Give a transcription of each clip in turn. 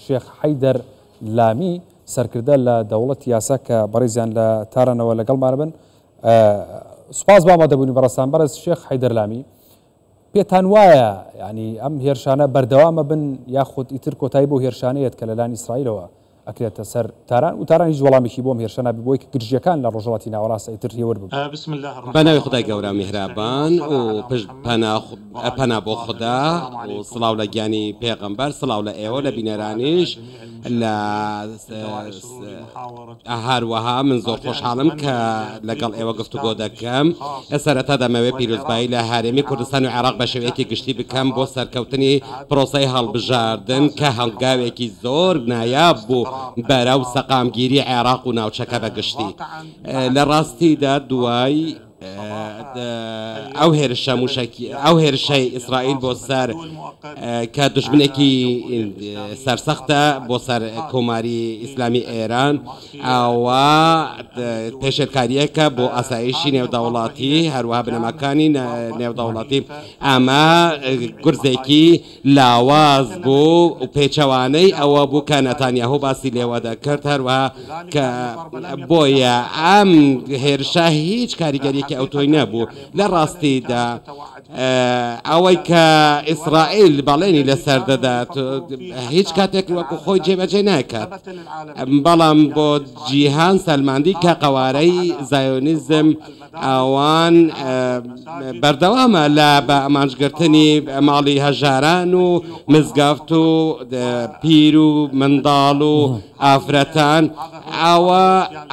شێخ حەیدەر لامی سەرکردە لە دەوڵەت یاسا کە بەڕێزیان لە تارانەوە لەگەڵمان بن. سوپاس بۆ ئامادەبوونی بەڕێستان. بەڕێز شێخ حەیدەر لامی، پێتان وایە ینی ئەم هێرشانە بەردەوامە بن یاخود ئیتر کۆتایی بۆ هێرشانەیەت کە لەلایەن ئیسرائیلەوە ئەکرێتە سەر تاران و تاران هیچ وەڵامێکی بۆم هێرشانە بۆی کە گرژیەکان لە ڕۆژهەڵاتی ناوەڕاستە ئیتر هێور ببن؟ بەناوی خدای گەورە میهرەبان و پەنا بۆ خوددا و سڵاو لە گیانی پێغەمبەر، سڵاو لە ئێوە لە بینەرانیش لە هەروەها من زۆر خۆشحاڵم کە لەگەڵ ئێوە گفتوگۆ دەکەم. سەرەتا دەمەوێت پیرۆزبایی لە هەرێمی کوردستان و عێراق بە شێوەیەکی گشتی بکەم بۆ سەرکەوتنی پرۆسەی هەڵبژاردن کە هەڵگاوێکی زۆر نایاب بوو بەرەو سەقامگیری عێراق و ناوچەکە بەگشتی. لە ڕاستیدا دوای ئەو هێرشەی ئیسرائیل بۆ سەر کە دژمنێکی سەرسەختە بۆ سەر کۆماری ئیسلامی ئێران، ئەوە پێشێرکاریەکە بۆ ئاسایشی نێودەوڵاتی هەروەها بنەماکانی نێودەوڵاتی. ئەمە گورزێکی لاواز بوو و پێچەوانەی ئەوە بوو کە نەتانیاهو باسی لێوە دەکرد، هەروەها کە بۆیە ئەم هێرشە هیچ کاریگەریەکی ئەو تۆی نەبوو. لە ڕاستیدا ئەوەی کە ئیسرائیل بەڵێنی لەسەر دەدات هیچ کاتێک وەکو خۆی جێبەجێ ناکات، بەڵام بۆ جیهان سەلماندی کە قەوارەی زایۆنیزم ئەوان بەردەوامە لە بە ئەمانجگرتنی ماڵی هەژاران و مزگەفت و پیر و منداڵ و ئافرەتان.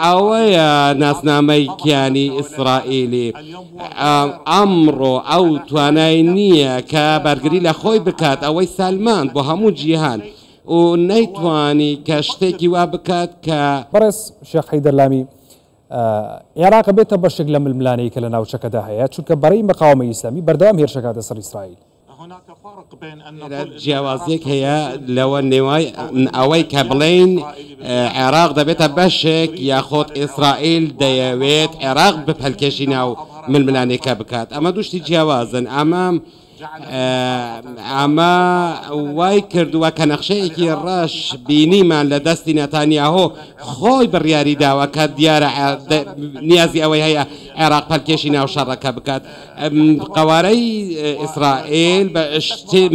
ئەوەیە ناسنامەی کیانی ئیسرائیلی. ئەمڕۆ ئەو توانای نییە کە بەرگری لە خۆی بکات، ئەوەی سەلماند بۆ هەموو جیهان و نەیتوانی کە شتێکی وا بکات کە بەڕێز شێخ حەیدەر لامی عێراق بێتە بەشێک لە ململانەی کە لە ناوچەکەدا هەیە، چونکە بەڕێی مقاومەی ئیسلامی بەردەوام هێرشەکاتە سەر ئیسرائیل. جیاوازیەک هەیە لەوە نێوای ئەوەی کە بڵێن عێراق دەبێتە بەشێک یاخۆت ئیسرائیل دەیەوێت عێراق بپەلکێشی ناو ململانێکە بکات. ئەمە دوشتی جیاوازن. ئەمە وای کردووە کە نەخشەیەکی ڕەش بینیمان لە دەستی نەتانیاهۆ خۆی بڕیاری داوە کە دیارە نیازی ئەوەی هەیە عێراق پەلکێشی ناو شەڕەکە بکات. قەوارەی ئیسرائیل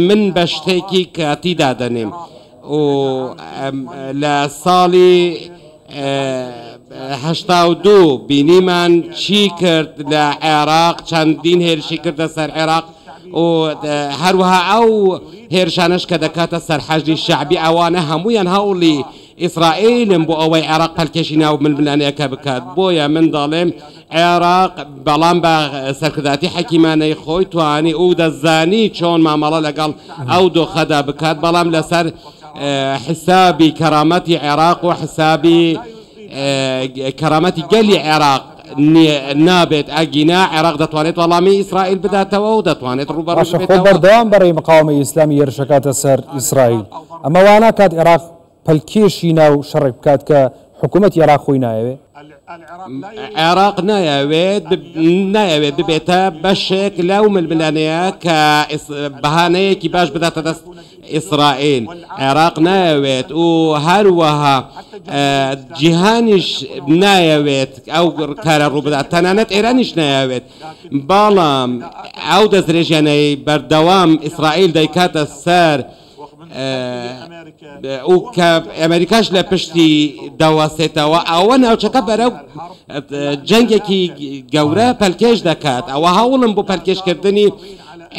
من بە شتێکی کاتیدا دەنێم و لە ساڵی 82 بینیمان چی کرد لە عێراق، چەندین هێرشی کردە سەر عێراق و هەروەها ئەو هێرشانش کە دەکاتە سەر حەجری شەعبی ئەوانە هەموویان هەوڵی ئیسرائیلم بۆ ئەوەی عێراق پەلکێشی ناو ململانەیەکە بکات. بۆیە من دەڵێم عێراق بەڵام بە سەرکرداتی حەکیمانەی خۆی توانی و دەزانی چۆن مامەڵە لەگەڵ ئەو دۆخەدا بکات، بەڵام لەسەر حسابی کەرامەتی عێراق و حسابی کەرامەتی گەلی عێراق نابێت. ئەگینا عێراق دەتوانێت وەڵامی ئیسرائیل بداتەوە و دەتوانێت ڕوبەڕوو بێتەوە. بەردەوام بەڕێی مقاومەی ئیسلامی هێرشەکاتە سەر ئیسرائیل. ئەمە وا ناکات عێراق پەلکێشی ناو شەڕێک بکات کە حکوومەتی عێراق خۆی نایەوێت؟ عێراق نایەوێت ببێتە بەشێک لەو ململانەیە کە بەهانەیەکی باش بداتە دەست ئیسرائیل. عێراق نایەوێت و هەروەها جیهانیش نایەوێت ئەو کارە ڕوو بدات، تەنانەت ئێرانیش نایەوێت. بەڵام ئەو دەستدرێژیانەی بەردەوام ئیسرائیل دەیکاتە سەر و کە ئەمریکاش لە پشتی دەوەسێتەوە، ئەوە ناوچەکە بەرەو جەنگێکی گەورە پەلکێش دەکات. ئەوە هەوڵم بۆ پەلکێشکردنی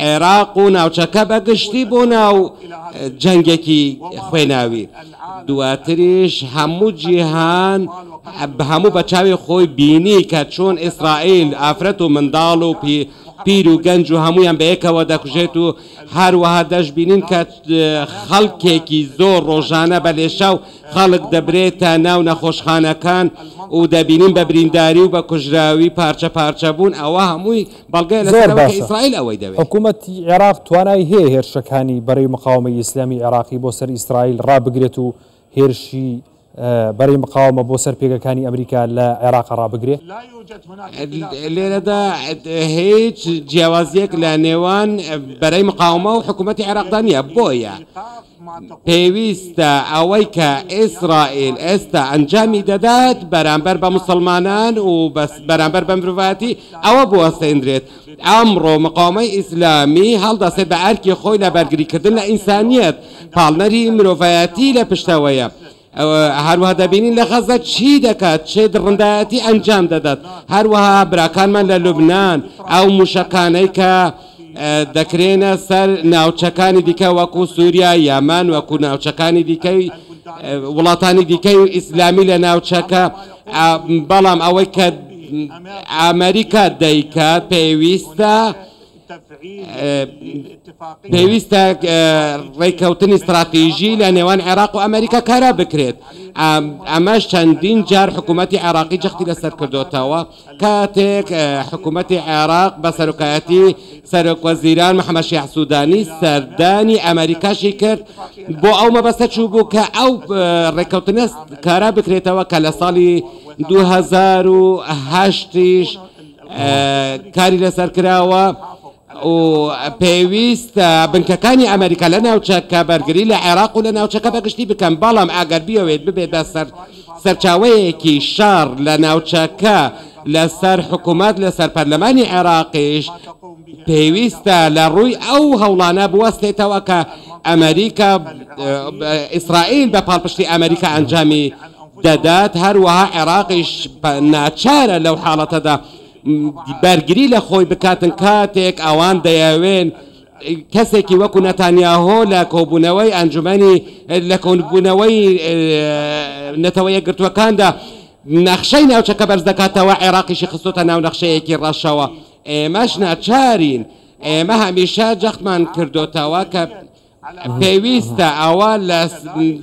عێراق و ناوچەکە بەگشتی بۆ ناو جەنگێکی خوێناوی. دواتریش هەموو جیهان هەموو بە چاوی خۆی بینی کە چۆن ئیسرائیل ئافرەت و منداڵ و پیر و گەنج و هەمویان بەیەکەوە دەکوژێت و هەروەها دەشبینین کە خەڵکێکی زۆر ڕۆژانە بە لێشاو خەڵک دەبرێتە ناو نەخۆشخانەکان و دەبینین بە برینداری و بە کوژراوی پارچە پارچە بوون. ئەوە هەمووی بەڵگەی لەسەرەوە کە ئیسرائیل ئەوەی دەوێت. حکوومەتی عێراق توانای هەیە هێرشەکانی بەڕێی مقاومەی ئیسلامی عێراقی بۆ سەر ئیسرائیل ڕابگرێت و هێرشی بەری مقاومە بۆ سەرپێگەکانی ئەمریکا لە عێراق ڕابگرێ؟ لێرەدا هیچ جیاوازیەک لە نێوان بەرەی مقاومە و حکوومەتی عێراقدا نییە. بۆیە پێویستە ئەوەی کە ئیسرائیل ئێستا ئەنجامی دەدات بەرامبەر بە مسلمانان و بەرامبەر بە مرۆڤەتی ئەوە بوەستێنرێت. ئەمڕۆ مقاومەی ئیسلامی هەڵدەسێت بە ئەرکی خۆی لە بەرگریکردن لە ئینسانیەت، پاڵنەری مرۆڤەتی لە پشتەوەیە. هەروەها دەبینین لە غەزە چی دەکات، چێ ڕندایەتی ئەنجام دەدات. هەروەها براکانمان لە لوبنان ئەو موشەکانەی کە دەکرێنە سەر ناوچەکانی دیکە وەکو سووریا، یامان، وەکو ناوچەکانی دیکەی وڵاتانی دیکەی و ئیسلامی لە ناوچەکە. بەڵام ئەوەی کە ئەمریکا دەیکات پێویستە ڕێککەوتنی استراتیژی لە نێوان عێراق و ئەمریکا کارا بکرێت. ئەمەش چەندین جار حکوومەتی عێراقی جەختی لەسەر کردوتەوە کاتێک حکوومەتی عێراق بە سەرۆکایەتی سەرۆکوەزیران محەممەد شیع سوودانی سەردانی ئەمریکاشی کرد بۆ ئەو مەبەستە چوو بوو کە ئەو ڕێککەوتنە کارا بکرێتەوە کە لە ساڵی 2008 کاری لەسەر کراوە و پێویستە بنکەکانی ئەمریکا لە ناوچەکە بەرگری لە عێراق و لە ناوچەکە بەگشتی بکەن. بەڵام ئەگەر بیەوێت ببێت بە سەرچاوەیەکی شار لە ناوچەکە لەسەر حکوومەت لەسەر پەرلەمانی عێراقیش پێویستە لە ڕووی ئەو هەوڵانە بوەستێتەوە کە ئەمریکا ئیسرائیل بە پاڵپشتی ئەمریکا ئەنجامی دەدات. هەروەها عێراقیش ناچارە لەو حاڵەتەدا بەرگری لە خۆی بکاتن کاتێک ئەوان دەیاوێن کەسێکی وەکو نەتانیاهۆ لە کۆبوونەوەی ئەنجومەنی لە کۆبوونەوەی نەتەوە یەکگرتووەکاندا نەخشەی ناوچەکە بەرز دەکاتەوە، عێراقیشی خستۆتە ناو نەخشەیەکی ڕەشەوە. ئێمەش ناچارین، ئێمە هەمیشە جەختمان کردوتەوە کە پێویستە ئەوە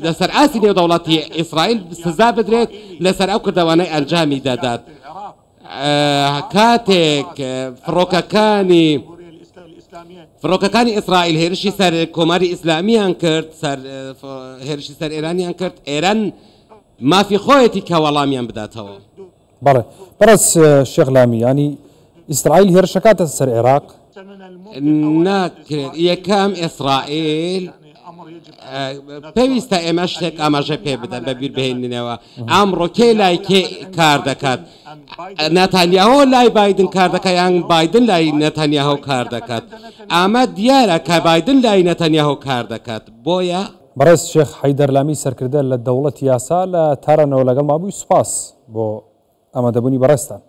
لەسەر ئاسی نێودەوڵەتی ئیسرائیل سزا بدرێت لەسەر ئەو کردەوانەی ئەنجامی دەدات. کاتێک فڕۆکەکانی ئیسرائیل هێرشی سەر کۆماری ئیسلامیان کرد، هێرشی سەر ئێرانیان کرد، ئێران مافی خۆیەتی کە وەڵامیان بداتەوە. بەڵێ بەڕێز شێخ لامی، ینی ئیسرائیل هێرشەکاتە سەر عێراق؟ ناکرێت. یەکەم ئیسرائیل پێویستە ئێمە شتێک ئاماژە پێ بدەن بە بیر بهێننەوە. ئەمڕۆ کێ لای کێ کار دەکات؟ نەتانیاهۆ لای بایدن کار دەکات یان بایدن لای نەتانیاهۆ کار دەکات؟ ئەمە دیارە کە بایدن لای نەتانیاهۆ کار دەکات. بۆیە بەڕێز شێخ حەیدەر لامی سەرکردە لە دەوڵەتی یاسا لە تارانەوە لەگەڵ مابووی سوپاس بۆ ئامادەبوونی بەڕێستان.